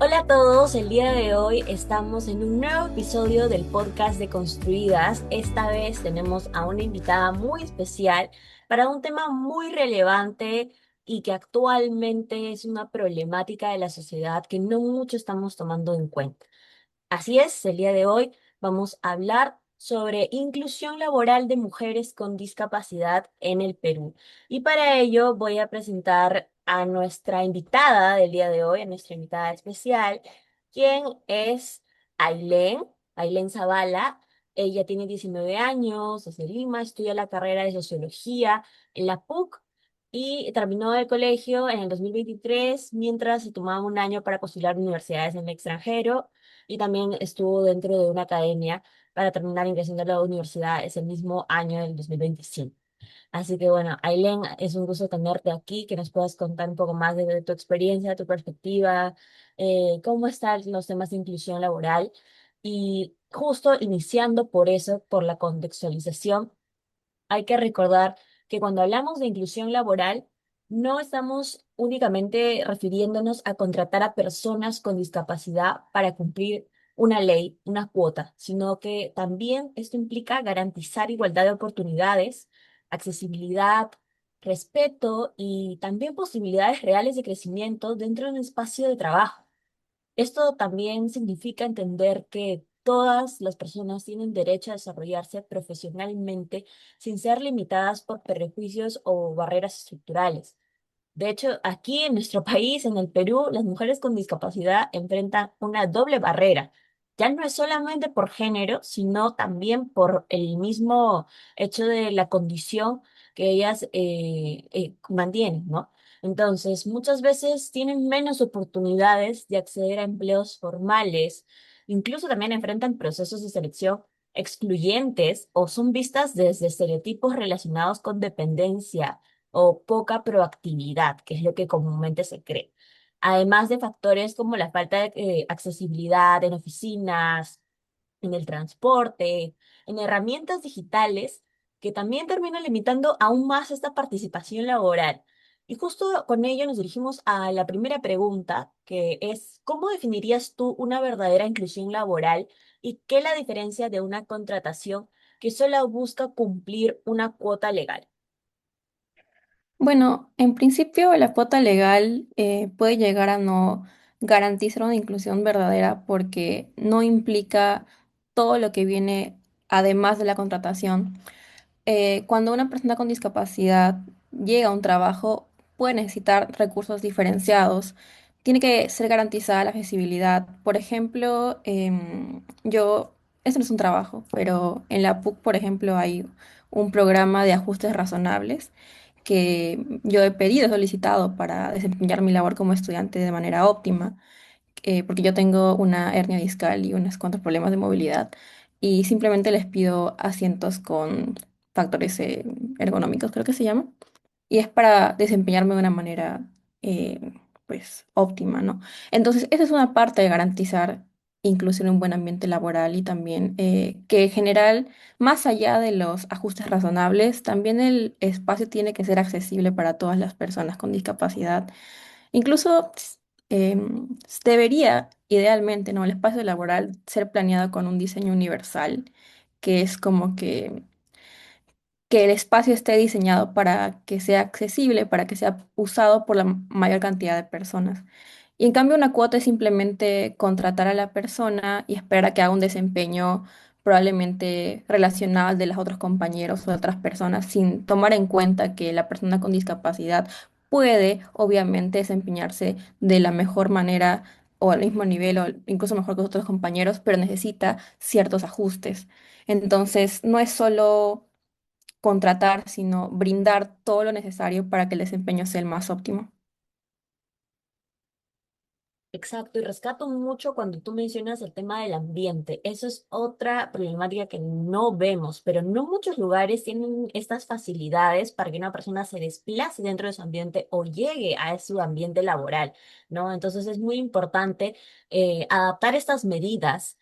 Hola a todos, el día de hoy estamos en un nuevo episodio del podcast de Construidas. Esta vez tenemos a una invitada muy especial para un tema muy relevante y que actualmente es una problemática de la sociedad que no mucho estamos tomando en cuenta. Así es, el día de hoy vamos a hablar sobre inclusión laboral de mujeres con discapacidad en el Perú. Y para ello voy a presentar a nuestra invitada del día de hoy, a nuestra invitada especial, quien es Ailén, Ailén Zavala. Ella tiene 19 años, es de Lima, estudia la carrera de Sociología en la PUC y terminó el colegio en el 2023 mientras se tomaba un año para postular universidades en el extranjero y también estuvo dentro de una academia para terminar ingresando a la universidad ese mismo año del 2025. Así que bueno, Ailén, es un gusto tenerte aquí, que nos puedas contar un poco más de tu experiencia, tu perspectiva, cómo están los temas de inclusión laboral y justo iniciando por eso, por la contextualización. Hay que recordar que cuando hablamos de inclusión laboral, no estamos únicamente refiriéndonos a contratar a personas con discapacidad para cumplir una ley, una cuota, sino que también esto implica garantizar igualdad de oportunidades, accesibilidad, respeto y también posibilidades reales de crecimiento dentro de un espacio de trabajo. Esto también significa entender que todas las personas tienen derecho a desarrollarse profesionalmente sin ser limitadas por prejuicios o barreras estructurales. De hecho, aquí en nuestro país, en el Perú, las mujeres con discapacidad enfrentan una doble barrera. Ya no es solamente por género, sino también por el mismo hecho de la condición que ellas mantienen, ¿no? Entonces, muchas veces tienen menos oportunidades de acceder a empleos formales, incluso también enfrentan procesos de selección excluyentes o son vistas desde estereotipos relacionados con dependencia o poca proactividad, que es lo que comúnmente se cree. Además de factores como la falta de accesibilidad en oficinas, en el transporte, en herramientas digitales, que también terminan limitando aún más esta participación laboral. Y justo con ello nos dirigimos a la primera pregunta, que es, ¿cómo definirías tú una verdadera inclusión laboral y qué es la diferencia de una contratación que solo busca cumplir una cuota legal? Bueno, en principio la cuota legal puede llegar a no garantizar una inclusión verdadera porque no implica todo lo que viene además de la contratación. Cuando una persona con discapacidad llega a un trabajo, puede necesitar recursos diferenciados. Tiene que ser garantizada la accesibilidad. Por ejemplo, esto no es un trabajo, pero en la PUC, por ejemplo, hay un programa de ajustes razonables que yo he pedido, he solicitado para desempeñar mi labor como estudiante de manera óptima, porque yo tengo una hernia discal y unos cuantos problemas de movilidad, y simplemente les pido asientos con factores ergonómicos, creo que se llama, y es para desempeñarme de una manera pues óptima, ¿no? Entonces, esa es una parte de garantizar inclusión en un buen ambiente laboral y también que en general, más allá de los ajustes razonables, también el espacio tiene que ser accesible para todas las personas con discapacidad. Incluso debería, idealmente, ¿no? El espacio laboral ser planeado con un diseño universal, que es como que el espacio esté diseñado para que sea accesible, para que sea usado por la mayor cantidad de personas. Y en cambio, una cuota es simplemente contratar a la persona y esperar a que haga un desempeño probablemente relacionado al de los otros compañeros o de otras personas, sin tomar en cuenta que la persona con discapacidad puede, obviamente, desempeñarse de la mejor manera o al mismo nivel o incluso mejor que los otros compañeros, pero necesita ciertos ajustes. Entonces, no es solo contratar, sino brindar todo lo necesario para que el desempeño sea el más óptimo. Exacto, y rescato mucho cuando tú mencionas el tema del ambiente. Eso es otra problemática que no vemos, pero no muchos lugares tienen estas facilidades para que una persona se desplace dentro de su ambiente o llegue a su ambiente laboral, ¿no? Entonces es muy importante adaptar estas medidas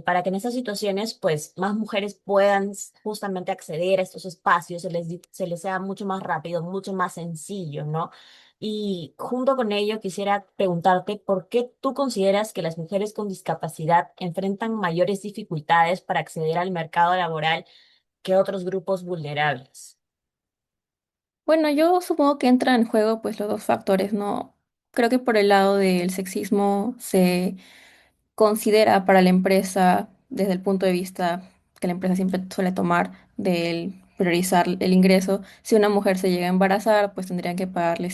para que en estas situaciones, pues, más mujeres puedan justamente acceder a estos espacios, se les sea mucho más rápido, mucho más sencillo, ¿no? Y junto con ello quisiera preguntarte por qué tú consideras que las mujeres con discapacidad enfrentan mayores dificultades para acceder al mercado laboral que otros grupos vulnerables. Bueno, yo supongo que entran en juego pues los dos factores, ¿no? Creo que por el lado del sexismo se considera para la empresa, desde el punto de vista que la empresa siempre suele tomar del priorizar el ingreso, si una mujer se llega a embarazar, pues tendrían que pagarle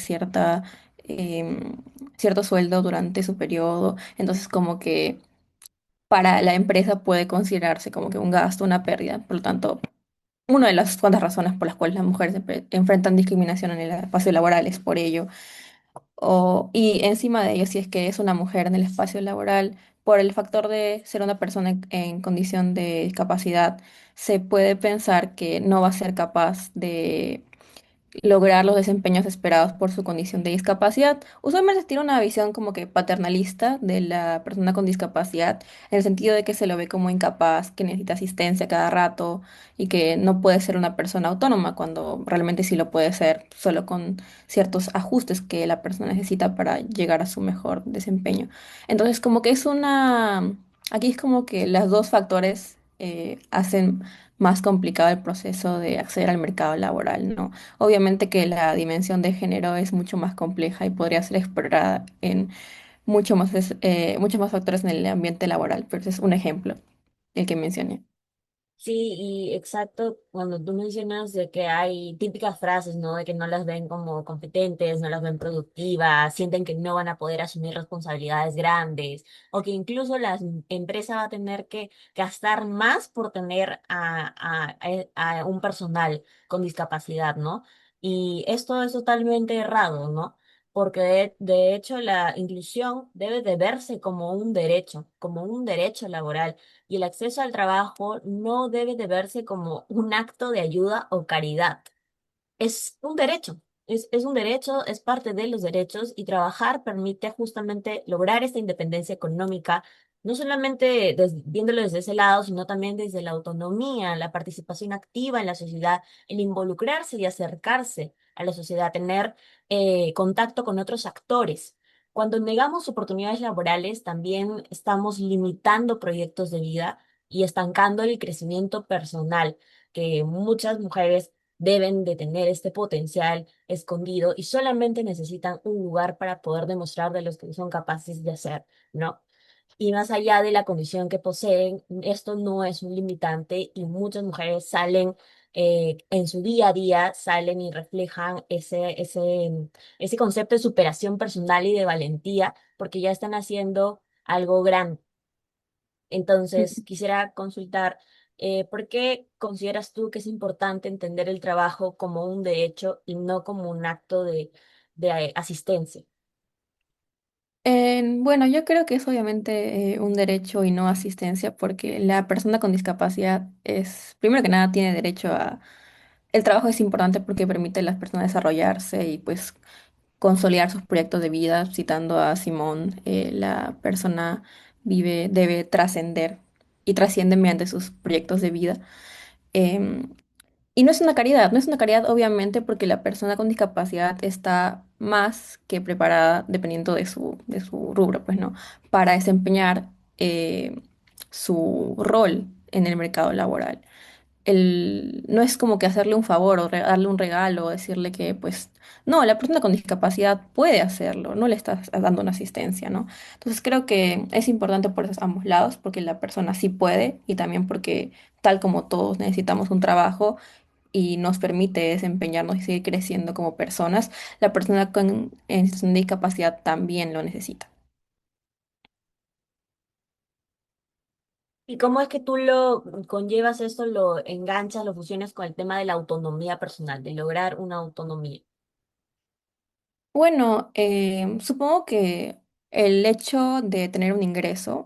em, cierto sueldo durante su periodo. Entonces, como que para la empresa puede considerarse como que un gasto, una pérdida. Por lo tanto, una de las cuantas razones por las cuales las mujeres enfrentan discriminación en el espacio laboral es por ello. Y encima de ello, si es que es una mujer en el espacio laboral, por el factor de ser una persona en condición de discapacidad, se puede pensar que no va a ser capaz de lograr los desempeños esperados por su condición de discapacidad. Usualmente se tiene una visión como que paternalista de la persona con discapacidad, en el sentido de que se lo ve como incapaz, que necesita asistencia cada rato y que no puede ser una persona autónoma, cuando realmente sí lo puede ser, solo con ciertos ajustes que la persona necesita para llegar a su mejor desempeño. Entonces, como que es una... Aquí es como que los dos factores hacen más complicado el proceso de acceder al mercado laboral, ¿no? Obviamente que la dimensión de género es mucho más compleja y podría ser explorada en muchos más factores en el ambiente laboral, pero ese es un ejemplo, el que mencioné. Sí, y exacto, cuando tú mencionas de que hay típicas frases, ¿no? De que no las ven como competentes, no las ven productivas, sienten que no van a poder asumir responsabilidades grandes, o que incluso la empresa va a tener que gastar más por tener a un personal con discapacidad, ¿no? Y esto es totalmente errado, ¿no? Porque de hecho la inclusión debe de verse como un derecho laboral y el acceso al trabajo no debe de verse como un acto de ayuda o caridad. Es un derecho, es un derecho, es parte de los derechos y trabajar permite justamente lograr esta independencia económica, no solamente viéndolo desde ese lado, sino también desde la autonomía, la participación activa en la sociedad, el involucrarse y acercarse a la sociedad, tener contacto con otros actores. Cuando negamos oportunidades laborales, también estamos limitando proyectos de vida y estancando el crecimiento personal que muchas mujeres deben de tener este potencial escondido y solamente necesitan un lugar para poder demostrar de los que son capaces de hacer, ¿no? Y más allá de la condición que poseen, esto no es un limitante y muchas mujeres salen en su día a día, salen y reflejan ese concepto de superación personal y de valentía porque ya están haciendo algo grande. Entonces, quisiera consultar, ¿por qué consideras tú que es importante entender el trabajo como un derecho y no como un acto de asistencia? Bueno, yo creo que es obviamente un derecho y no asistencia, porque la persona con discapacidad es, primero que nada, tiene derecho a... El trabajo es importante porque permite a las personas desarrollarse y pues consolidar sus proyectos de vida. Citando a Simón, la persona debe trascender y trasciende mediante sus proyectos de vida. Em, y no es una caridad, no es una caridad obviamente porque la persona con discapacidad está más que preparada, dependiendo de su rubro, pues, ¿no? Para desempeñar su rol en el mercado laboral. No es como que hacerle un favor o darle un regalo o decirle que, pues, no, la persona con discapacidad puede hacerlo, no le estás dando una asistencia, ¿no? Entonces creo que es importante por esos ambos lados, porque la persona sí puede y también porque tal como todos necesitamos un trabajo y nos permite desempeñarnos y seguir creciendo como personas, la persona en situación de discapacidad también lo necesita. ¿Y cómo es que tú lo conllevas esto, lo enganchas, lo fusionas con el tema de la autonomía personal, de lograr una autonomía? Bueno, supongo que el hecho de tener un ingreso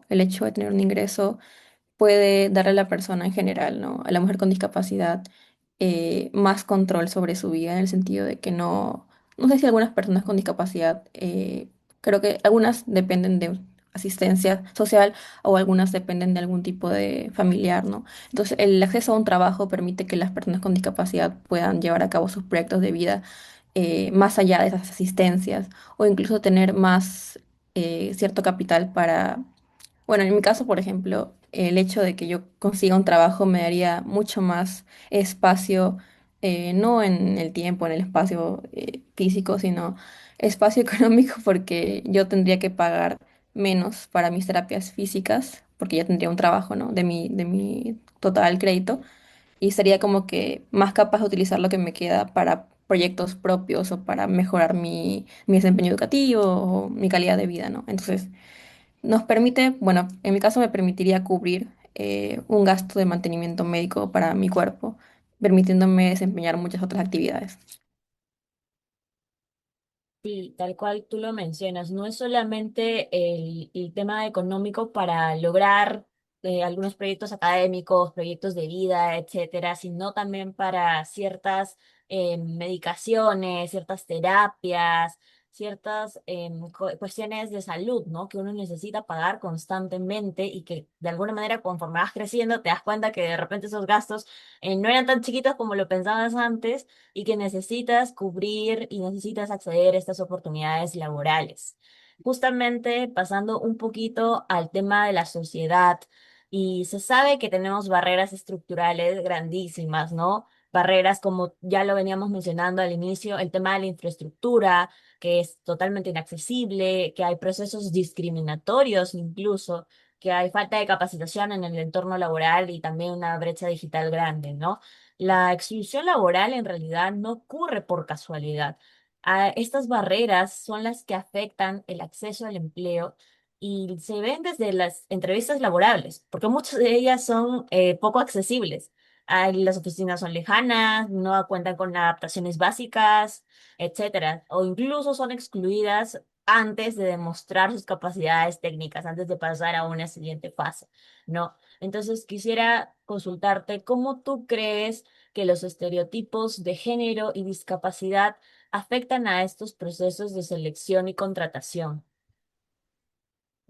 puede darle a la persona en general, ¿no? A la mujer con discapacidad, más control sobre su vida, en el sentido de que no sé si algunas personas con discapacidad, creo que algunas dependen de asistencia social o algunas dependen de algún tipo de familiar, ¿no? Entonces, el acceso a un trabajo permite que las personas con discapacidad puedan llevar a cabo sus proyectos de vida más allá de esas asistencias o incluso tener más cierto capital para, bueno, en mi caso, por ejemplo, el hecho de que yo consiga un trabajo me daría mucho más espacio, no en el tiempo, en el espacio físico, sino espacio económico porque yo tendría que pagar menos para mis terapias físicas, porque ya tendría un trabajo, ¿no? De mi total crédito y sería como que más capaz de utilizar lo que me queda para proyectos propios o para mejorar mi desempeño educativo o mi calidad de vida, ¿no? Entonces, nos permite, bueno, en mi caso me permitiría cubrir un gasto de mantenimiento médico para mi cuerpo, permitiéndome desempeñar muchas otras actividades. Sí, tal cual tú lo mencionas, no es solamente el tema económico para lograr algunos proyectos académicos, proyectos de vida, etcétera, sino también para ciertas medicaciones, ciertas terapias, ciertas cuestiones de salud, ¿no? Que uno necesita pagar constantemente y que de alguna manera conforme vas creciendo te das cuenta que de repente esos gastos no eran tan chiquitos como lo pensabas antes y que necesitas cubrir y necesitas acceder a estas oportunidades laborales. Justamente pasando un poquito al tema de la sociedad, y se sabe que tenemos barreras estructurales grandísimas, ¿no? Barreras como ya lo veníamos mencionando al inicio, el tema de la infraestructura, que es totalmente inaccesible, que hay procesos discriminatorios incluso, que hay falta de capacitación en el entorno laboral y también una brecha digital grande, ¿no? La exclusión laboral en realidad no ocurre por casualidad. Estas barreras son las que afectan el acceso al empleo y se ven desde las entrevistas laborables, porque muchas de ellas son poco accesibles. Las oficinas son lejanas, no cuentan con adaptaciones básicas, etcétera, o incluso son excluidas antes de demostrar sus capacidades técnicas, antes de pasar a una siguiente fase, ¿no? Entonces quisiera consultarte cómo tú crees que los estereotipos de género y discapacidad afectan a estos procesos de selección y contratación.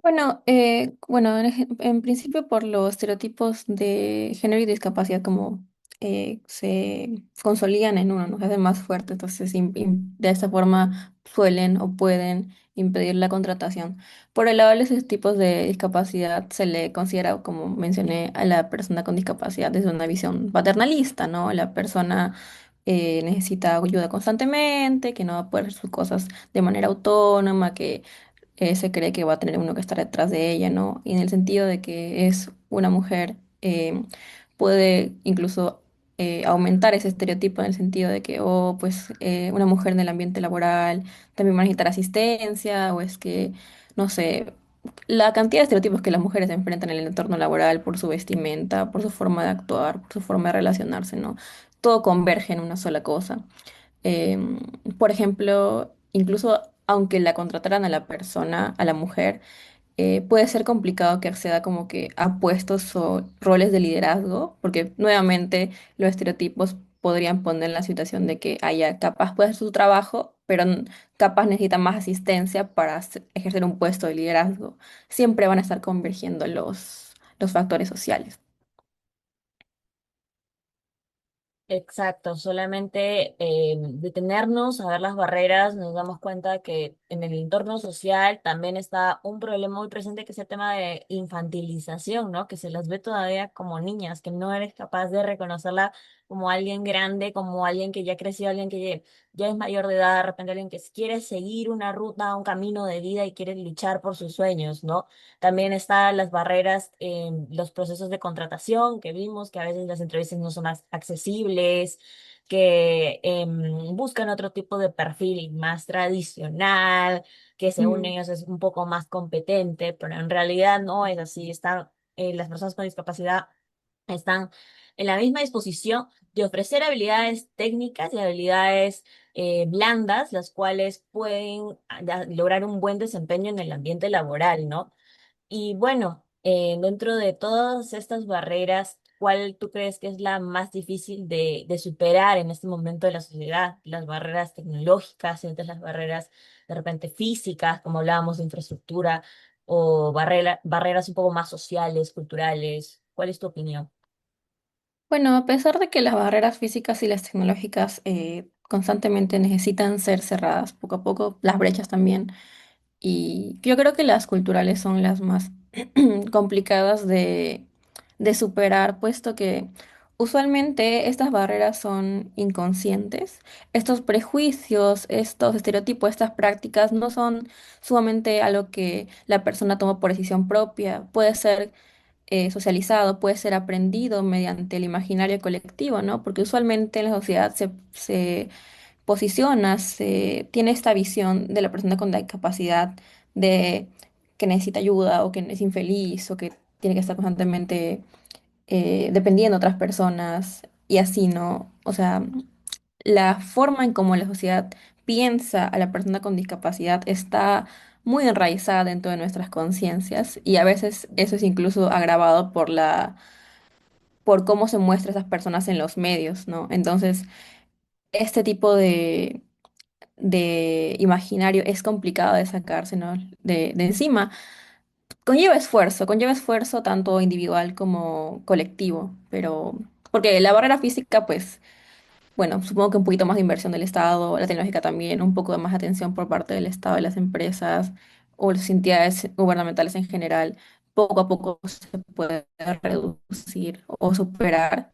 Bueno, en principio por los estereotipos de género y discapacidad como se consolidan en uno, ¿no? Se hacen más fuerte, entonces de esta forma suelen o pueden impedir la contratación. Por el lado de los tipos de discapacidad se le considera, como mencioné, a la persona con discapacidad desde una visión paternalista, ¿no? La persona necesita ayuda constantemente, que no va a poder hacer sus cosas de manera autónoma, que se cree que va a tener uno que estar detrás de ella, ¿no? Y en el sentido de que es una mujer, puede incluso aumentar ese estereotipo en el sentido de que, oh, pues una mujer en el ambiente laboral también va a necesitar asistencia, o es que, no sé, la cantidad de estereotipos que las mujeres enfrentan en el entorno laboral por su vestimenta, por su forma de actuar, por su forma de relacionarse, ¿no? Todo converge en una sola cosa. Em, por ejemplo, incluso aunque la contrataran a la persona, a la mujer, puede ser complicado que acceda como que a puestos o roles de liderazgo, porque nuevamente los estereotipos podrían poner en la situación de que haya capaz puede hacer su trabajo, pero capaz necesita más asistencia para ejercer un puesto de liderazgo. Siempre van a estar convergiendo los factores sociales. Exacto, solamente detenernos a ver las barreras, nos damos cuenta que en el entorno social también está un problema muy presente que es el tema de infantilización, ¿no? Que se las ve todavía como niñas, que no eres capaz de reconocerla como alguien grande, como alguien que ya creció, alguien que ya es mayor de edad, de repente alguien que quiere seguir una ruta, un camino de vida y quiere luchar por sus sueños, ¿no? También están las barreras en los procesos de contratación que vimos, que a veces las entrevistas no son accesibles, que buscan otro tipo de perfil más tradicional, que según Mm. ellos es un poco más competente, pero en realidad no es así. Las personas con discapacidad están en la misma disposición de ofrecer habilidades técnicas y habilidades blandas, las cuales pueden lograr un buen desempeño en el ambiente laboral, ¿no? Y bueno, dentro de todas estas barreras, ¿cuál tú crees que es la más difícil de superar en este momento de la sociedad? Las barreras tecnológicas, entonces las barreras de repente físicas, como hablábamos de infraestructura, o barreras un poco más sociales, culturales. ¿Cuál es tu opinión? Bueno, a pesar de que las barreras físicas y las tecnológicas constantemente necesitan ser cerradas, poco a poco, las brechas también. Y yo creo que las culturales son las más complicadas de superar, puesto que usualmente estas barreras son inconscientes. Estos prejuicios, estos estereotipos, estas prácticas no son sumamente algo que la persona toma por decisión propia. Puede ser socializado, puede ser aprendido mediante el imaginario colectivo, ¿no? Porque usualmente en la sociedad se posiciona, se tiene esta visión de la persona con discapacidad de que necesita ayuda o que es infeliz o que tiene que estar constantemente dependiendo de otras personas y así, ¿no? O sea, la forma en cómo la sociedad piensa a la persona con discapacidad está muy enraizada dentro de nuestras conciencias y a veces eso es incluso agravado por cómo se muestran esas personas en los medios, ¿no? Entonces, este tipo de imaginario es complicado de sacarse, ¿no? De encima. Conlleva esfuerzo tanto individual como colectivo, pero porque la barrera física, pues, bueno, supongo que un poquito más de inversión del Estado, la tecnológica también, un poco de más atención por parte del Estado y las empresas o las entidades gubernamentales en general, poco a poco se puede reducir o superar,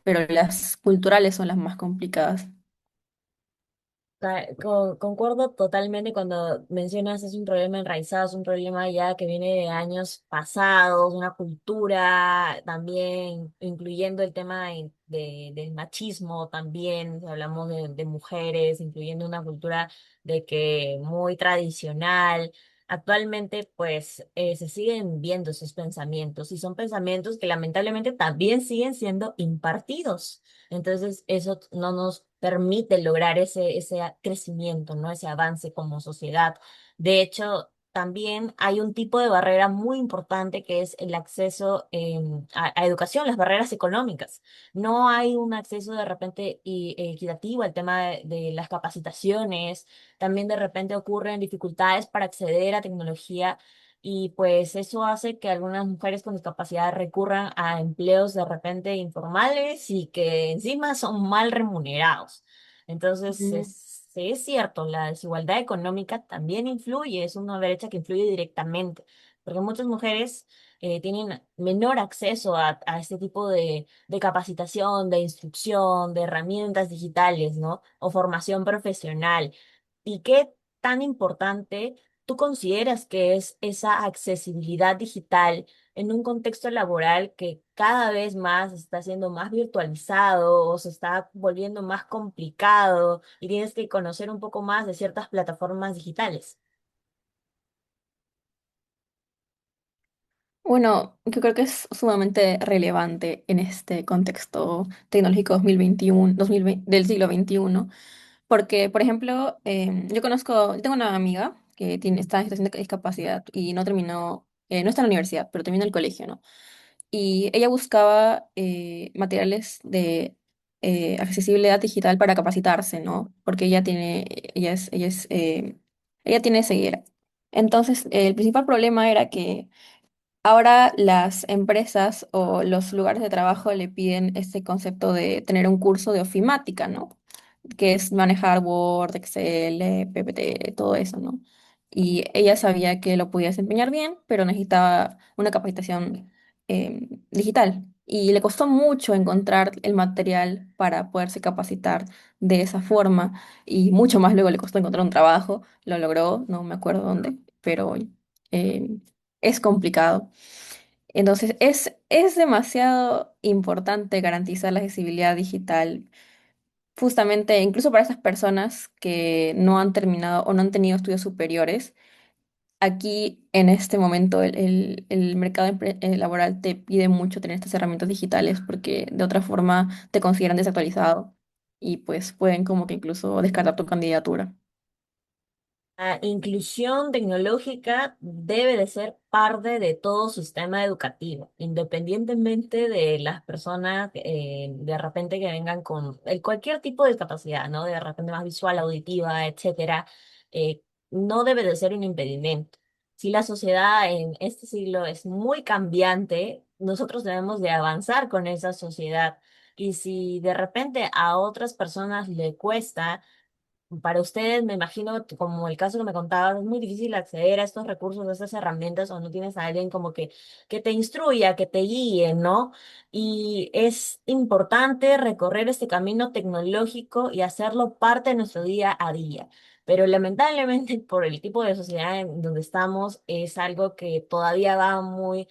pero las culturales son las más complicadas. Concuerdo totalmente cuando mencionas es un problema enraizado, es un problema ya que viene de años pasados, una cultura también, incluyendo el tema del machismo también, si hablamos de mujeres, incluyendo una cultura de que muy tradicional. Actualmente, pues, se siguen viendo esos pensamientos y son pensamientos que lamentablemente también siguen siendo impartidos. Entonces, eso no nos permite lograr ese crecimiento, ¿no? Ese avance como sociedad. De hecho, también hay un tipo de barrera muy importante que es el acceso a educación, las barreras económicas. No hay un acceso de repente equitativo al tema de las capacitaciones. También de repente ocurren dificultades para acceder a tecnología y pues eso hace que algunas mujeres con discapacidad recurran a empleos de repente informales y que encima son mal remunerados. Entonces, Mm. sí es cierto, la desigualdad económica también influye, es una brecha que influye directamente, porque muchas mujeres tienen menor acceso a este tipo de capacitación, de instrucción, de herramientas digitales, ¿no? O formación profesional. ¿Y qué tan importante tú consideras que es esa accesibilidad digital en un contexto laboral que cada vez más está siendo más virtualizado o se está volviendo más complicado y tienes que conocer un poco más de ciertas plataformas digitales? Bueno, yo creo que es sumamente relevante en este contexto tecnológico 2021, 2020 del siglo XXI, porque, por ejemplo, yo tengo una amiga que está en situación de discapacidad y no terminó, no está en la universidad, pero terminó el colegio, ¿no? Y ella buscaba materiales de accesibilidad digital para capacitarse, ¿no? Porque ella tiene ceguera. Entonces, el principal problema era que ahora las empresas o los lugares de trabajo le piden este concepto de tener un curso de ofimática, ¿no? Que es manejar Word, Excel, PPT, todo eso, ¿no? Y ella sabía que lo podía desempeñar bien, pero necesitaba una capacitación digital. Y le costó mucho encontrar el material para poderse capacitar de esa forma. Y mucho más luego le costó encontrar un trabajo. Lo logró, no me acuerdo dónde, pero eh, es complicado. Entonces, es demasiado importante garantizar la accesibilidad digital, justamente incluso para esas personas que no han terminado o no han tenido estudios superiores. Aquí, en este momento, el mercado laboral te pide mucho tener estas herramientas digitales porque de otra forma te consideran desactualizado y pues pueden como que incluso descartar tu candidatura. La inclusión tecnológica debe de ser parte de todo sistema educativo, independientemente de las personas de repente que vengan con cualquier tipo de discapacidad, ¿no? De repente más visual, auditiva, etcétera, eh, no debe de ser un impedimento. Si la sociedad en este siglo es muy cambiante, nosotros debemos de avanzar con esa sociedad. Y si de repente a otras personas le cuesta, para ustedes, me imagino, como el caso que me contabas, es muy difícil acceder a estos recursos, a estas herramientas, o no tienes a alguien como que te instruya, que te guíe, ¿no? Y es importante recorrer este camino tecnológico y hacerlo parte de nuestro día a día. Pero lamentablemente, por el tipo de sociedad en donde estamos, es algo que todavía va muy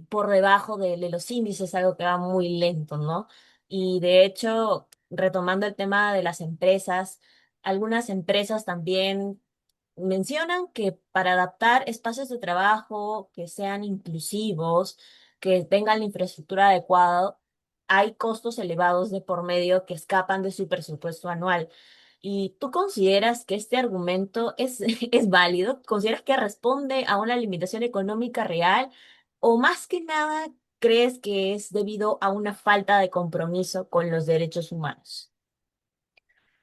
por debajo de los índices, algo que va muy lento, ¿no? Y de hecho, retomando el tema de las empresas, algunas empresas también mencionan que para adaptar espacios de trabajo que sean inclusivos, que tengan la infraestructura adecuada, hay costos elevados de por medio que escapan de su presupuesto anual. ¿Y tú consideras que este argumento es, es válido? ¿Consideras que responde a una limitación económica real? ¿O más que nada crees que es debido a una falta de compromiso con los derechos humanos?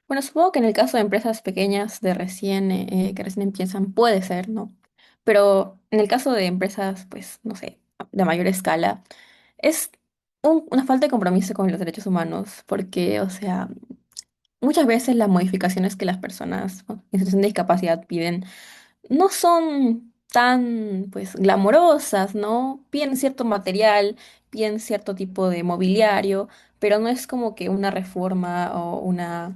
Bueno, supongo que en el caso de empresas pequeñas que recién empiezan, puede ser, ¿no? Pero en el caso de empresas, pues, no sé, de mayor escala, es una falta de compromiso con los derechos humanos, porque, o sea, muchas veces las modificaciones que las personas, ¿no?, en situación de discapacidad piden no son tan, pues, glamorosas, ¿no? Piden cierto material, piden cierto tipo de mobiliario, pero no es como que una reforma o una,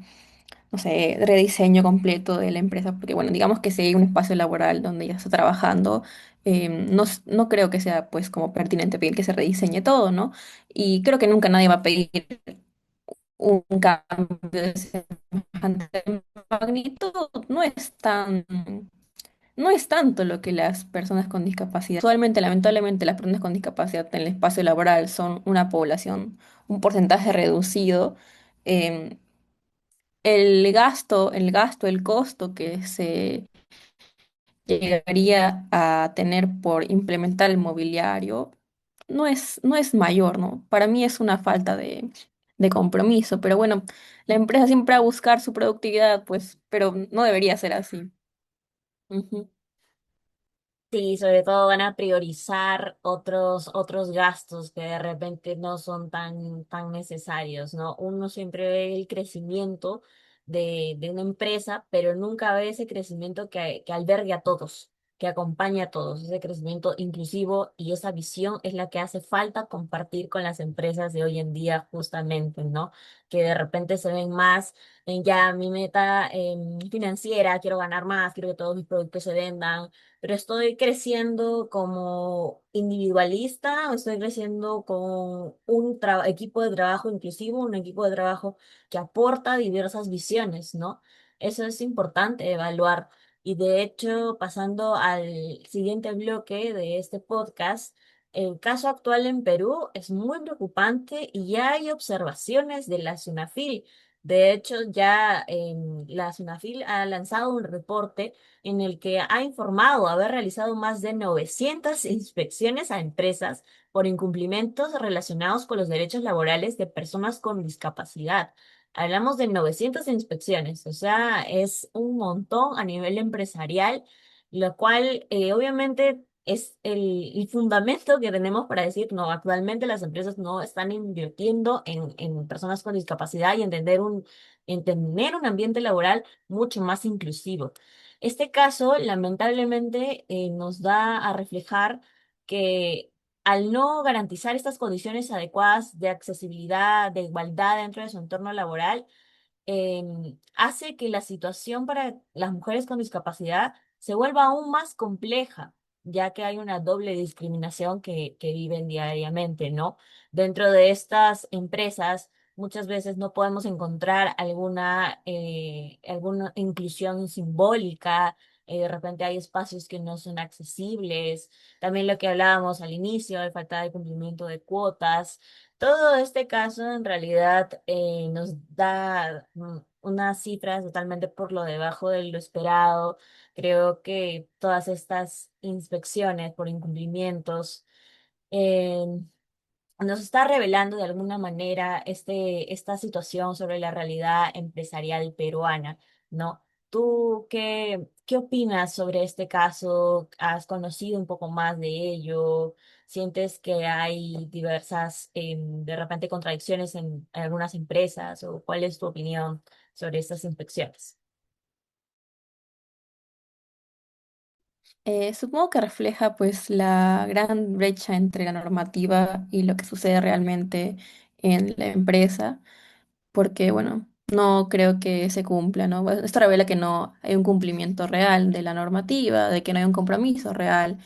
no sé, rediseño completo de la empresa, porque bueno, digamos que si hay un espacio laboral donde ya está trabajando, no creo que sea pues como pertinente pedir que se rediseñe todo, ¿no? Y creo que nunca nadie va a pedir un cambio de semejante magnitud, no es tanto lo que las personas con discapacidad. Actualmente, lamentablemente, las personas con discapacidad en el espacio laboral son una población, un porcentaje reducido. em, el costo que se llegaría a tener por implementar el mobiliario no es mayor, ¿no? Para mí es una falta de compromiso, pero bueno, la empresa siempre va a buscar su productividad, pues, pero no debería ser así. Ujú. Sí, sobre todo van a priorizar otros gastos que de repente no son tan necesarios, ¿no? Uno siempre ve el crecimiento de una empresa, pero nunca ve ese crecimiento que albergue a todos, que acompañe a todos, ese crecimiento inclusivo y esa visión es la que hace falta compartir con las empresas de hoy en día, justamente, ¿no? Que de repente se ven más en ya mi meta financiera, quiero ganar más, quiero que todos mis productos se vendan, pero estoy creciendo como individualista, estoy creciendo con un equipo de trabajo inclusivo, un equipo de trabajo que aporta diversas visiones, ¿no? Eso es importante evaluar. Y de hecho, pasando al siguiente bloque de este podcast, el caso actual en Perú es muy preocupante y ya hay observaciones de la SUNAFIL. De hecho, ya la SUNAFIL ha lanzado un reporte en el que ha informado haber realizado más de 900 inspecciones a empresas por incumplimientos relacionados con los derechos laborales de personas con discapacidad. Hablamos de 900 inspecciones, o sea, es un montón a nivel empresarial, lo cual obviamente es el fundamento que tenemos para decir, no, actualmente las empresas no están invirtiendo en personas con discapacidad y en tener un ambiente laboral mucho más inclusivo. Este caso, lamentablemente, nos da a reflejar que al no garantizar estas condiciones adecuadas de accesibilidad, de igualdad dentro de su entorno laboral, hace que la situación para las mujeres con discapacidad se vuelva aún más compleja, ya que hay una doble discriminación que viven diariamente, ¿no? Dentro de estas empresas, muchas veces no podemos encontrar alguna inclusión simbólica. De repente hay espacios que no son accesibles. También lo que hablábamos al inicio, de falta de cumplimiento de cuotas. Todo este caso en realidad nos da unas cifras totalmente por lo debajo de lo esperado. Creo que todas estas inspecciones por incumplimientos eh, nos está revelando de alguna manera esta situación sobre la realidad empresarial peruana, ¿no? ¿Tú qué opinas sobre este caso? ¿Has conocido un poco más de ello? ¿Sientes que hay diversas, de repente, contradicciones en algunas empresas? ¿O cuál es tu opinión sobre estas inspecciones? Supongo que refleja pues la gran brecha entre la normativa y lo que sucede realmente en la empresa, porque bueno, no creo que se cumpla, ¿no? Bueno, esto revela que no hay un cumplimiento real de la normativa, de que no hay un compromiso real.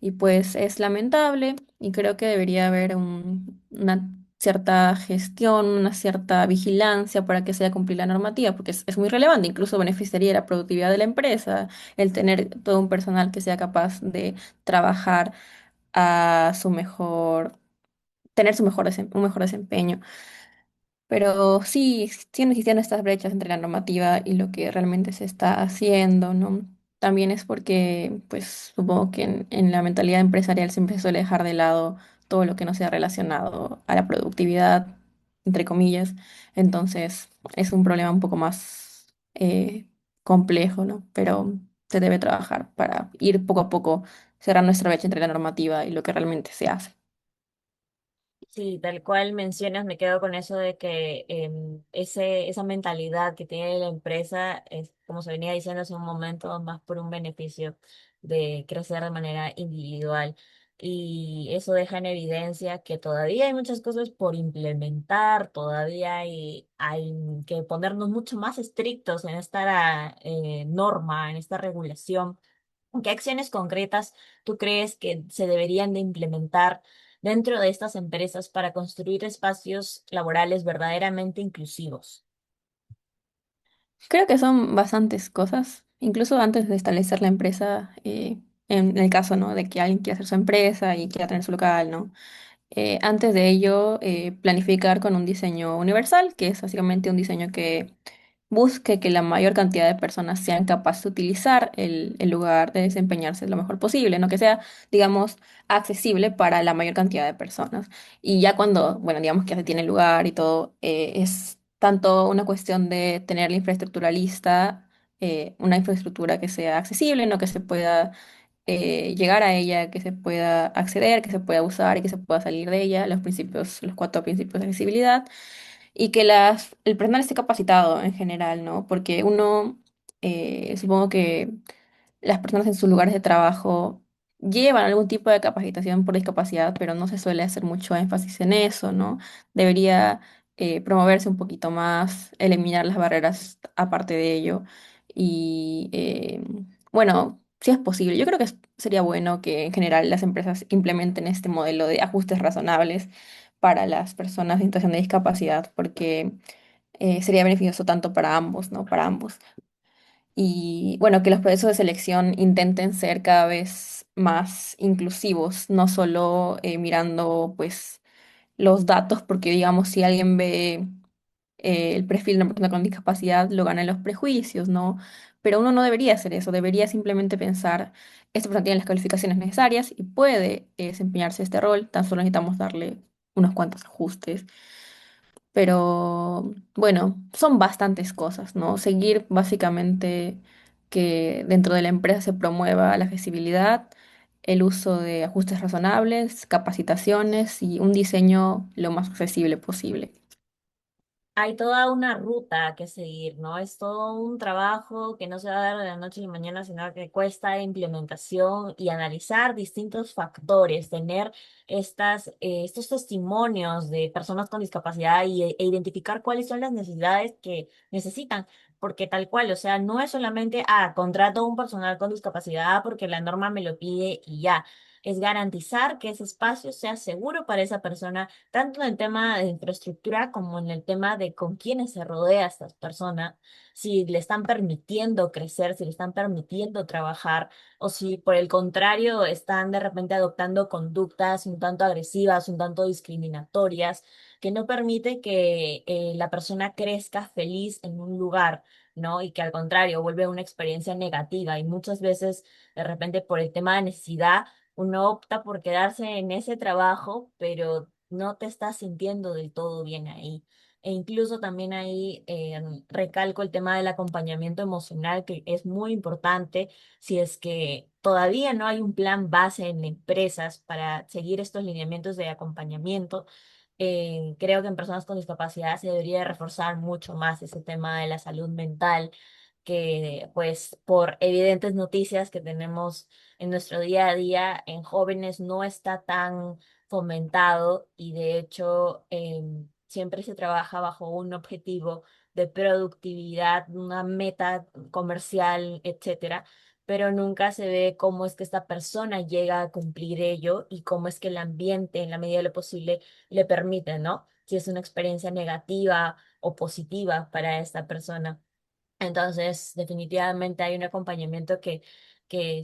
Y pues es lamentable y creo que debería haber una cierta gestión, una cierta vigilancia para que sea cumplir la normativa, porque es muy relevante, incluso beneficiaría la productividad de la empresa, el tener todo un personal que sea capaz de trabajar a su mejor, tener su mejor un mejor desempeño. Pero sí, siguen existiendo estas brechas entre la normativa y lo que realmente se está haciendo, ¿no? También es porque, pues, supongo que en la mentalidad empresarial siempre se suele dejar de lado todo lo que no sea relacionado a la productividad, entre comillas. Entonces, es un problema un poco más complejo, ¿no? Pero se debe trabajar para ir poco a poco cerrando nuestra brecha entre la normativa y lo que realmente se hace. Sí, tal cual mencionas, me quedo con eso de que esa mentalidad que tiene la empresa es, como se venía diciendo hace un momento, más por un beneficio de crecer de manera individual. Y eso deja en evidencia que todavía hay muchas cosas por implementar, todavía hay que ponernos mucho más estrictos en esta norma, en esta regulación. ¿Qué acciones concretas tú crees que se deberían de implementar dentro de estas empresas para construir espacios laborales verdaderamente inclusivos? Creo que son bastantes cosas, incluso antes de establecer la empresa, en el caso, ¿no? De que alguien quiera hacer su empresa y quiera tener su local, ¿no? Antes de ello, planificar con un diseño universal, que es básicamente un diseño que busque que la mayor cantidad de personas sean capaces de utilizar el lugar de desempeñarse lo mejor posible, ¿no? Que sea, digamos, accesible para la mayor cantidad de personas. Y ya cuando, bueno, digamos que ya se tiene el lugar y todo, es tanto una cuestión de tener la infraestructura lista, una infraestructura que sea accesible, ¿no? Que se pueda llegar a ella, que se pueda acceder, que se pueda usar y que se pueda salir de ella, los principios, los cuatro principios de accesibilidad, y que el personal esté capacitado en general, ¿no? Porque uno, supongo que las personas en sus lugares de trabajo llevan algún tipo de capacitación por discapacidad, pero no se suele hacer mucho énfasis en eso, ¿no? Debería promoverse un poquito más, eliminar las barreras aparte de ello. Y bueno, si es posible, yo creo que sería bueno que en general las empresas implementen este modelo de ajustes razonables para las personas en situación de discapacidad, porque sería beneficioso tanto para ambos, ¿no? Para ambos. Y bueno, que los procesos de selección intenten ser cada vez más inclusivos, no solo mirando pues los datos, porque digamos, si alguien ve el perfil de una persona con discapacidad, lo ganan los prejuicios, ¿no? Pero uno no debería hacer eso, debería simplemente pensar, esta persona tiene las calificaciones necesarias y puede desempeñarse este rol, tan solo necesitamos darle unos cuantos ajustes. Pero bueno, son bastantes cosas, ¿no? Seguir básicamente que dentro de la empresa se promueva la accesibilidad, el uso de ajustes razonables, capacitaciones y un diseño lo más accesible posible. Hay toda una ruta que seguir, ¿no? Es todo un trabajo que no se va a dar de la noche a la mañana, sino que cuesta implementación y analizar distintos factores, tener estos testimonios de personas con discapacidad e identificar cuáles son las necesidades que necesitan. Porque tal cual, o sea, no es solamente, contrato un personal con discapacidad porque la norma me lo pide y ya. Es garantizar que ese espacio sea seguro para esa persona tanto en el tema de infraestructura como en el tema de con quiénes se rodea esta persona, si le están permitiendo crecer, si le están permitiendo trabajar, o si por el contrario están de repente adoptando conductas un tanto agresivas, un tanto discriminatorias, que no permite que la persona crezca feliz en un lugar. ¿No? Y que al contrario vuelve una experiencia negativa y muchas veces de repente por el tema de necesidad uno opta por quedarse en ese trabajo, pero no te estás sintiendo del todo bien ahí. E incluso también ahí recalco el tema del acompañamiento emocional, que es muy importante si es que todavía no hay un plan base en empresas para seguir estos lineamientos de acompañamiento. Creo que en personas con discapacidad se debería reforzar mucho más ese tema de la salud mental, que pues por evidentes noticias que tenemos en nuestro día a día, en jóvenes no está tan fomentado y de hecho siempre se trabaja bajo un objetivo de productividad, una meta comercial, etcétera, pero nunca se ve cómo es que esta persona llega a cumplir ello y cómo es que el ambiente, en la medida de lo posible, le permite, ¿no? Si es una experiencia negativa o positiva para esta persona. Entonces, definitivamente hay un acompañamiento que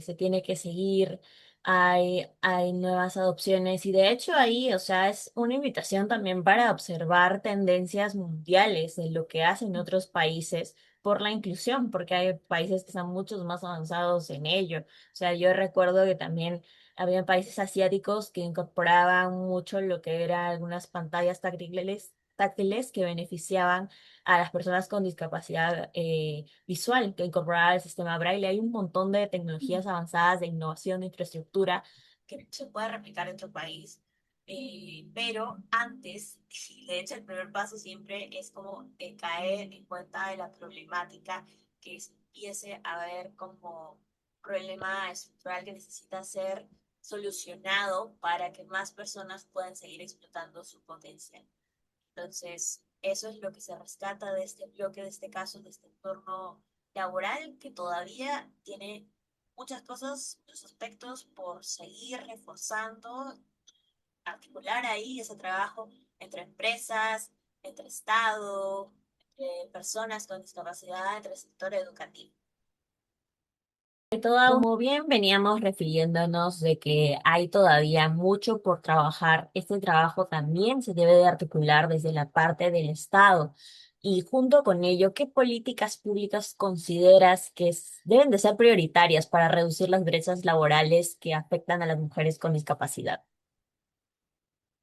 se tiene que seguir, hay nuevas adopciones y de hecho ahí, o sea, es una invitación también para observar tendencias mundiales de lo que hacen otros países por la inclusión, porque hay países que están muchos más avanzados en ello. O sea, yo recuerdo que también había países asiáticos que incorporaban mucho lo que eran algunas pantallas táctiles que beneficiaban a las personas con discapacidad visual, que incorporaba el sistema Braille. Hay un montón de tecnologías avanzadas de innovación de infraestructura que no se puede replicar en otro país. Pero antes, y de hecho el primer paso siempre es como caer en cuenta de la problemática que se empiece a ver como problema estructural que necesita ser solucionado para que más personas puedan seguir explotando su potencial. Entonces, eso es lo que se rescata de este bloque, de este caso, de este entorno laboral, que todavía tiene muchas cosas, muchos aspectos por seguir reforzando, articular ahí ese trabajo entre empresas, entre Estado, entre personas con discapacidad, entre el sector educativo. Como bien veníamos refiriéndonos de que hay todavía mucho por trabajar, este trabajo también se debe de articular desde la parte del Estado. Y junto con ello, ¿qué políticas públicas consideras que deben de ser prioritarias para reducir las brechas laborales que afectan a las mujeres con discapacidad?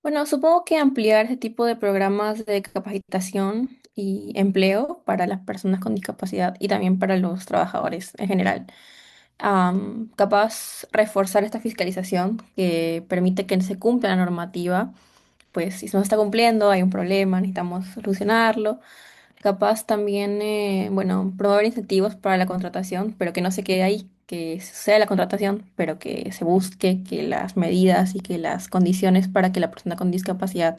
Bueno, supongo que ampliar ese tipo de programas de capacitación y empleo para las personas con discapacidad y también para los trabajadores en general. Capaz reforzar esta fiscalización que permite que se cumpla la normativa, pues si no se está cumpliendo hay un problema, necesitamos solucionarlo. Capaz también, bueno, promover incentivos para la contratación, pero que no se quede ahí, que sea la contratación, pero que se busque que las medidas y que las condiciones para que la persona con discapacidad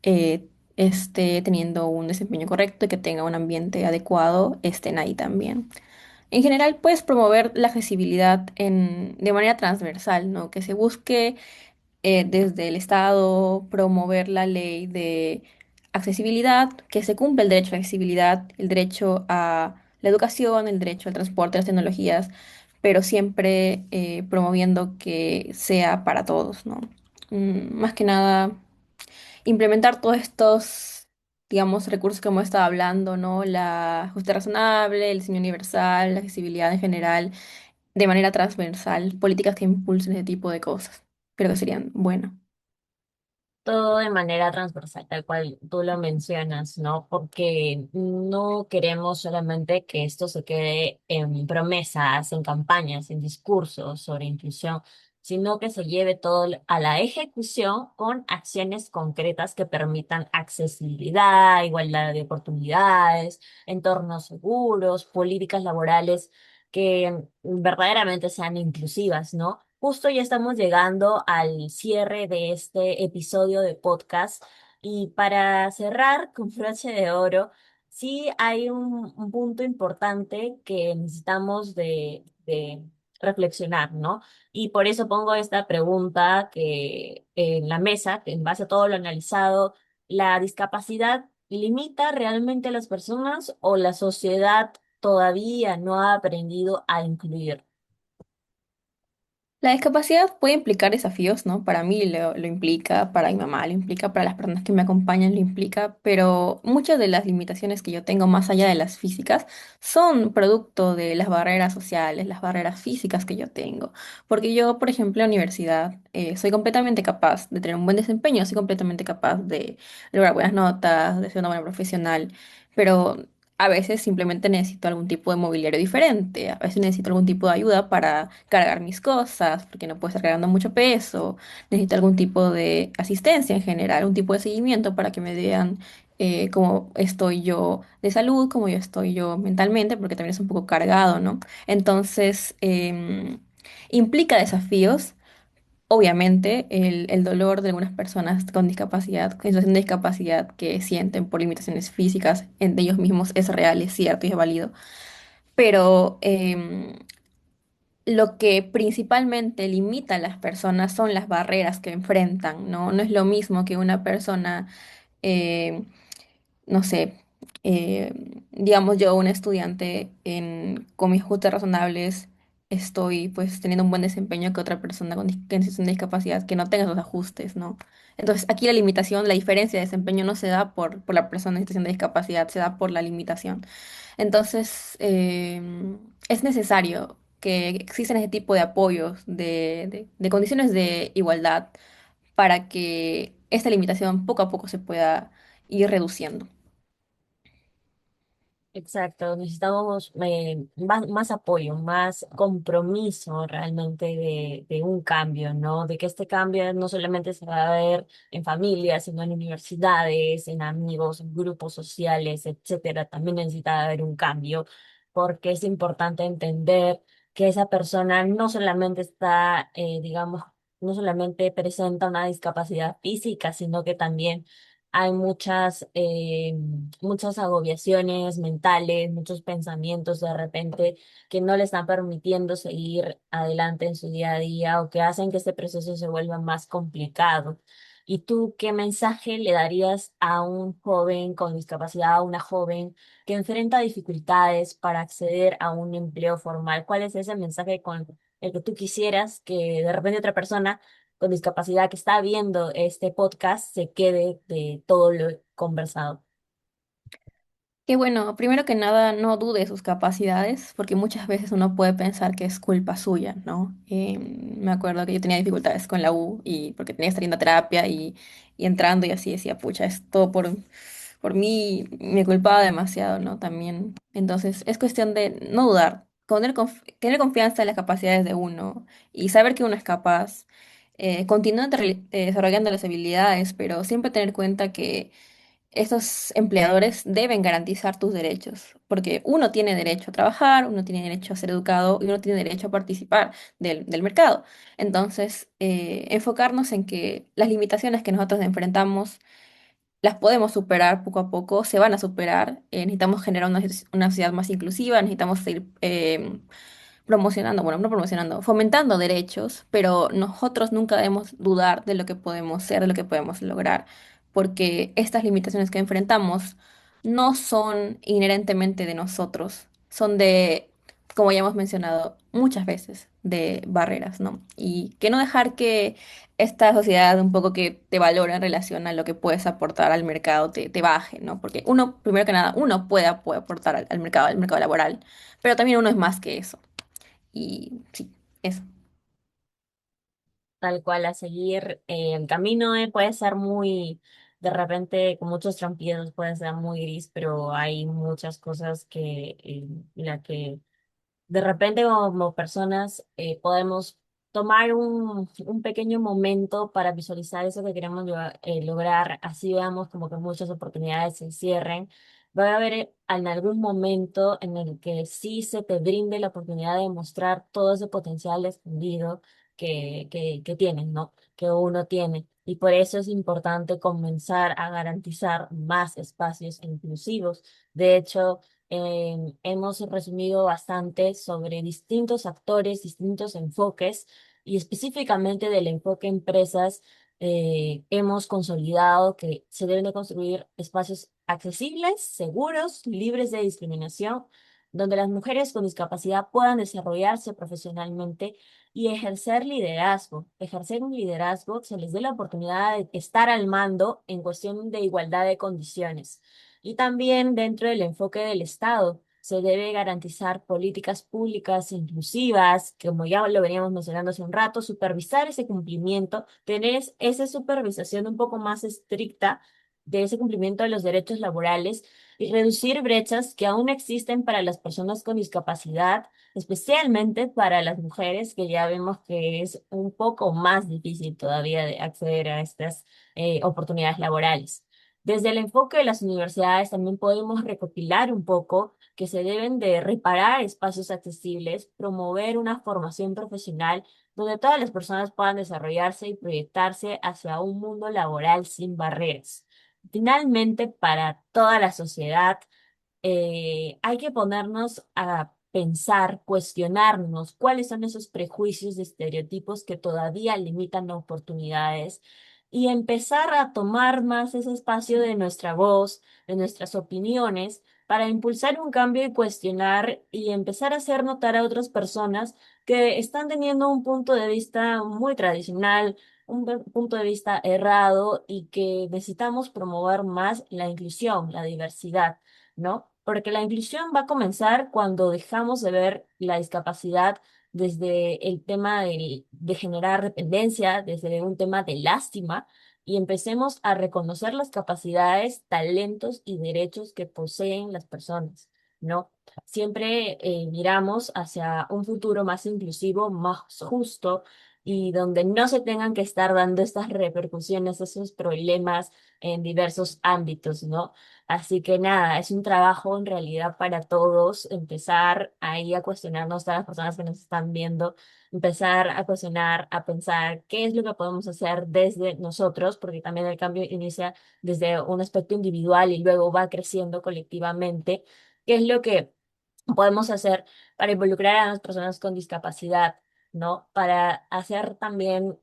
esté teniendo un desempeño correcto y que tenga un ambiente adecuado, estén ahí también. En general, puedes promover la accesibilidad de manera transversal, ¿no? Que se busque desde el Estado promover la ley de accesibilidad, que se cumpla el derecho a la accesibilidad, el derecho a la educación, el derecho al transporte, las tecnologías, pero siempre promoviendo que sea para todos, ¿no? Más que nada, implementar todos estos, digamos, recursos que hemos estado hablando, ¿no? La justicia razonable, el diseño universal, la accesibilidad en general, de manera transversal, políticas que impulsen ese tipo de cosas. Creo que serían buenas. Todo de manera transversal, tal cual tú lo mencionas, ¿no? Porque no queremos solamente que esto se quede en promesas, en campañas, en discursos sobre inclusión, sino que se lleve todo a la ejecución con acciones concretas que permitan accesibilidad, igualdad de oportunidades, entornos seguros, políticas laborales que verdaderamente sean inclusivas, ¿no? Justo ya estamos llegando al cierre de este episodio de podcast y para cerrar con broche de oro, sí hay un punto importante que necesitamos de reflexionar, ¿no? Y por eso pongo esta pregunta que en la mesa, que en base a todo lo analizado, ¿la discapacidad limita realmente a las personas o la sociedad todavía no ha aprendido a incluir? La discapacidad puede implicar desafíos, ¿no? Para mí lo implica, para mi mamá lo implica, para las personas que me acompañan lo implica, pero muchas de las limitaciones que yo tengo más allá de las físicas son producto de las barreras sociales, las barreras físicas que yo tengo. Porque yo, por ejemplo, en la universidad soy completamente capaz de tener un buen desempeño, soy completamente capaz de lograr buenas notas, de ser una buena profesional, pero a veces simplemente necesito algún tipo de mobiliario diferente, a veces necesito algún tipo de ayuda para cargar mis cosas, porque no puedo estar cargando mucho peso, necesito algún tipo de asistencia en general, un tipo de seguimiento para que me vean cómo estoy yo de salud, cómo yo estoy yo mentalmente, porque también es un poco cargado, ¿no? Entonces, implica desafíos. Obviamente, el dolor de algunas personas con discapacidad, con situación de discapacidad que sienten por limitaciones físicas en ellos mismos es real, es cierto y es válido. Pero lo que principalmente limita a las personas son las barreras que enfrentan, ¿no? No es lo mismo que una persona eh, no sé, digamos yo, un estudiante con mis ajustes razonables, estoy pues teniendo un buen desempeño que otra persona que en situación de discapacidad que no tenga esos ajustes, ¿no? Entonces aquí la limitación, la diferencia de desempeño no se da por la persona en situación de discapacidad, se da por la limitación. Entonces es necesario que existan ese tipo de apoyos, de condiciones de igualdad para que esta limitación poco a poco se pueda ir reduciendo. Exacto, necesitamos más apoyo, más compromiso realmente de un cambio, ¿no? De que este cambio no solamente se va a ver en familias, sino en universidades, en amigos, en grupos sociales, etcétera. También necesita haber un cambio, porque es importante entender que esa persona no solamente está, digamos, no solamente presenta una discapacidad física, sino que también hay muchas agobiaciones mentales, muchos pensamientos de repente que no le están permitiendo seguir adelante en su día a día o que hacen que este proceso se vuelva más complicado. ¿Y tú qué mensaje le darías a un joven con discapacidad, a una joven que enfrenta dificultades para acceder a un empleo formal? ¿Cuál es ese mensaje con el que tú quisieras que de repente otra persona con discapacidad que está viendo este podcast se quede de todo lo conversado? Que bueno, primero que nada, no dude de sus capacidades, porque muchas veces uno puede pensar que es culpa suya, ¿no? Me acuerdo que yo tenía dificultades con la U y porque tenía que estar yendo a terapia y entrando y así decía, pucha, es todo por mí, me culpaba demasiado, ¿no? También. Entonces, es cuestión de no dudar, tener confianza en las capacidades de uno y saber que uno es capaz. Continuar desarrollando las habilidades, pero siempre tener en cuenta que estos empleadores deben garantizar tus derechos, porque uno tiene derecho a trabajar, uno tiene derecho a ser educado y uno tiene derecho a participar del mercado. Entonces, enfocarnos en que las limitaciones que nosotros enfrentamos las podemos superar poco a poco, se van a superar. Necesitamos generar una sociedad más inclusiva, necesitamos seguir promocionando, bueno, no promocionando, fomentando derechos, pero nosotros nunca debemos dudar de lo que podemos ser, de lo que podemos lograr, porque estas limitaciones que enfrentamos no son inherentemente de nosotros, son de, como ya hemos mencionado muchas veces, de barreras, ¿no? Y que no dejar que esta sociedad un poco que te valora en relación a lo que puedes aportar al mercado te baje, ¿no? Porque uno, primero que nada, uno puede aportar al mercado laboral, pero también uno es más que eso. Y sí, eso. Tal cual, a seguir el camino puede ser muy, de repente, con muchos trompiedos, puede ser muy gris, pero hay muchas cosas la que de repente como personas podemos tomar un pequeño momento para visualizar eso que queremos lograr, así veamos como que muchas oportunidades se cierren. Va a haber en algún momento en el que sí se te brinde la oportunidad de mostrar todo ese potencial escondido que tienes, ¿no? Que uno tiene. Y por eso es importante comenzar a garantizar más espacios inclusivos. De hecho, hemos resumido bastante sobre distintos actores, distintos enfoques y específicamente del enfoque empresas. Hemos consolidado que se deben de construir espacios accesibles, seguros, libres de discriminación donde las mujeres con discapacidad puedan desarrollarse profesionalmente y ejercer liderazgo. Ejercer un liderazgo, se les dé la oportunidad de estar al mando en cuestión de igualdad de condiciones. Y también dentro del enfoque del Estado. Se debe garantizar políticas públicas inclusivas, que como ya lo veníamos mencionando hace un rato, supervisar ese cumplimiento, tener esa supervisación un poco más estricta de ese cumplimiento de los derechos laborales y reducir brechas que aún existen para las personas con discapacidad, especialmente para las mujeres, que ya vemos que es un poco más difícil todavía de acceder a estas oportunidades laborales. Desde el enfoque de las universidades también podemos recopilar un poco que se deben de reparar espacios accesibles, promover una formación profesional donde todas las personas puedan desarrollarse y proyectarse hacia un mundo laboral sin barreras. Finalmente, para toda la sociedad, hay que ponernos a pensar, cuestionarnos cuáles son esos prejuicios y estereotipos que todavía limitan oportunidades y empezar a tomar más ese espacio de nuestra voz, de nuestras opiniones, para impulsar un cambio y cuestionar y empezar a hacer notar a otras personas que están teniendo un punto de vista muy tradicional, punto de vista errado y que necesitamos promover más la inclusión, la diversidad. ¿No? Porque la inclusión va a comenzar cuando dejamos de ver la discapacidad desde el tema de generar dependencia, desde un tema de lástima, y empecemos a reconocer las capacidades, talentos y derechos que poseen las personas, ¿no? Siempre miramos hacia un futuro más inclusivo, más justo, y donde no se tengan que estar dando estas repercusiones, esos problemas en diversos ámbitos, ¿no? Así que nada, es un trabajo en realidad para todos, empezar ahí a cuestionarnos a las personas que nos están viendo, empezar a cuestionar, a pensar qué es lo que podemos hacer desde nosotros, porque también el cambio inicia desde un aspecto individual y luego va creciendo colectivamente, qué es lo que podemos hacer para involucrar a las personas con discapacidad, ¿no? Para hacer también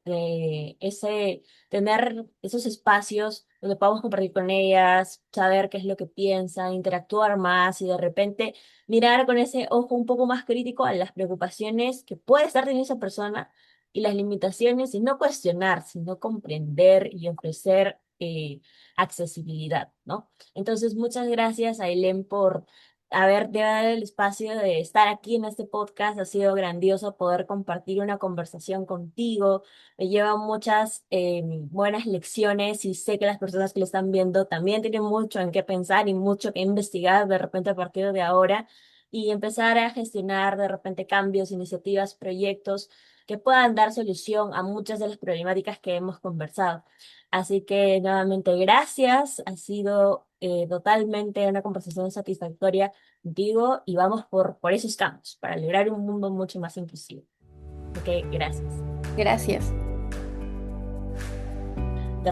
tener esos espacios donde podamos compartir con ellas, saber qué es lo que piensan, interactuar más y de repente mirar con ese ojo un poco más crítico a las preocupaciones que puede estar teniendo esa persona y las limitaciones y no cuestionar, sino comprender y ofrecer accesibilidad, ¿no? Entonces, muchas gracias, Ailén, por haber dado el espacio de estar aquí en este podcast. Ha sido grandioso poder compartir una conversación contigo. Me lleva muchas buenas lecciones y sé que las personas que lo están viendo también tienen mucho en qué pensar y mucho que investigar de repente a partir de ahora y empezar a gestionar de repente cambios, iniciativas, proyectos que puedan dar solución a muchas de las problemáticas que hemos conversado. Así que nuevamente gracias, ha sido totalmente una conversación satisfactoria contigo y vamos por esos cambios para lograr un mundo mucho más inclusivo. Ok, gracias. Gracias. De